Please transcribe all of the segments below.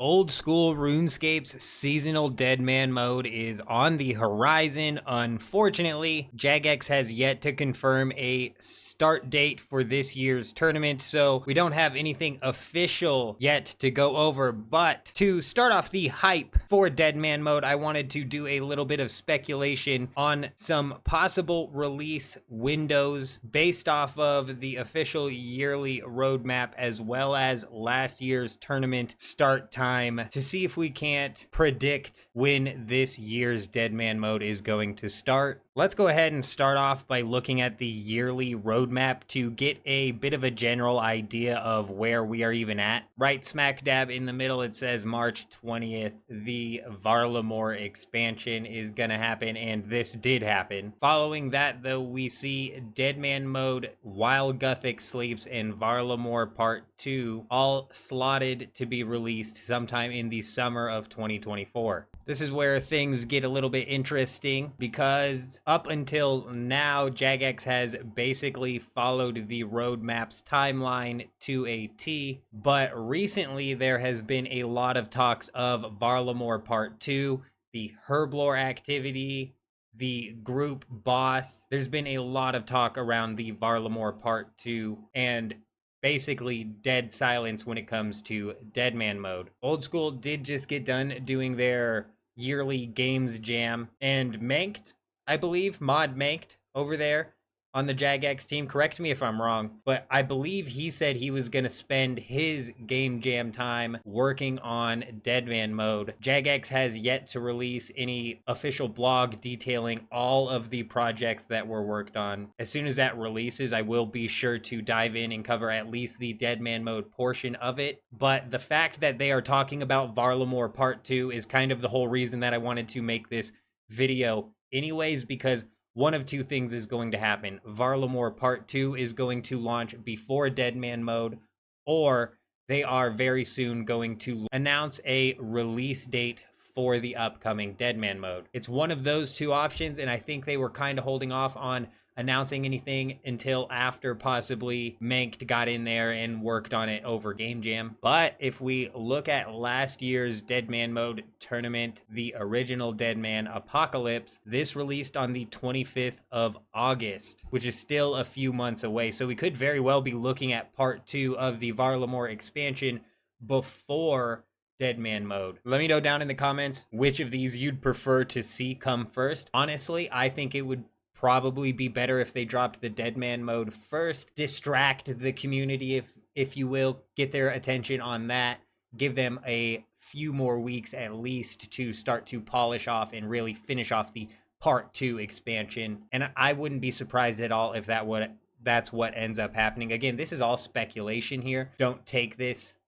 Old school RuneScape's seasonal Deadman mode is on the horizon. Unfortunately, Jagex has yet to confirm a start date for this year's tournament, so we don't have anything official yet to go over. But to start off the hype for Deadman mode, I wanted to do a little bit of speculation on some possible release windows based off of the official yearly roadmap as well as last year's tournament start time, to see if we can't predict when this year's Deadman mode is going to start. Let's go ahead and start off by looking at the yearly roadmap to get a bit of a general idea of where we are even at. Right smack dab in the middle, it says March 20th, the Varlamore expansion is gonna happen, and this did happen. Following that, though, we see Deadman mode, While Guthic Sleeps, and Varlamore Part 2 all slotted to be released sometime in the summer of 2024. This is where things get a little bit interesting, because up until now, Jagex has basically followed the roadmap's timeline to a T, but recently there has been a lot of talks of Varlamore Part 2, the Herblore activity, the group boss. There's been a lot of talk around the Varlamore Part 2, and basically dead silence when it comes to Deadman mode. Old School did just get done doing their yearly games jam, and Manked, I believe, Mod Manked over there on the Jagex team, correct me if I'm wrong, but I believe he said he was going to spend his game jam time working on Deadman mode. Jagex has yet to release any official blog detailing all of the projects that were worked on. As soon as that releases, I will be sure to dive in and cover at least the Deadman mode portion of it. But the fact that they are talking about Varlamore Part 2 is kind of the whole reason that I wanted to make this video anyways, because one of two things is going to happen. Varlamore Part 2 is going to launch before Deadman mode, or they are very soon going to announce a release date for the upcoming Deadman mode. It's one of those two options, and I think they were kind of holding off on announcing anything until after possibly Manked got in there and worked on it over Game Jam. But if we look at last year's Deadman mode tournament, the original Deadman Apocalypse, this released on the 25th of August, which is still a few months away. So we could very well be looking at Part 2 of the Varlamore expansion before Deadman mode. Let me know down in the comments which of these you'd prefer to see come first. Honestly, I think it would probably be better if they dropped the Deadman mode first, distract the community, if you will, get their attention on that, give them a few more weeks at least to start to polish off and really finish off the Part 2 expansion. And I wouldn't be surprised at all if that's what ends up happening. Again, this is all speculation here. Don't take this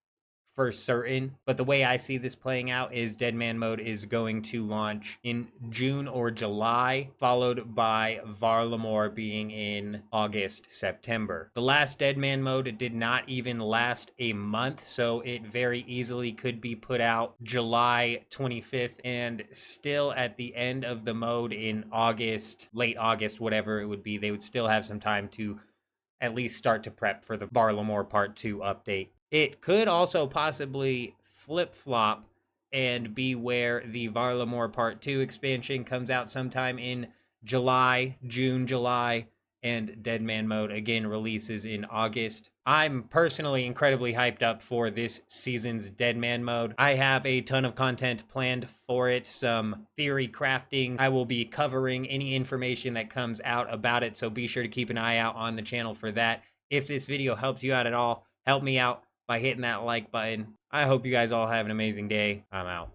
for certain, but the way I see this playing out is Deadman mode is going to launch in June or July, followed by Varlamore being in August, September. The last Deadman mode did not even last a month, so it very easily could be put out July 25th and still at the end of the mode in August, late August, whatever it would be, they would still have some time to at least start to prep for the Varlamore Part 2 update. It could also possibly flip-flop and be where the Varlamore Part 2 expansion comes out sometime in June, July, and Deadman mode again releases in August. I'm personally incredibly hyped up for this season's Deadman mode. I have a ton of content planned for it, some theory crafting. I will be covering any information that comes out about it, so be sure to keep an eye out on the channel for that. If this video helped you out at all, help me out by hitting that like button. I hope you guys all have an amazing day. I'm out.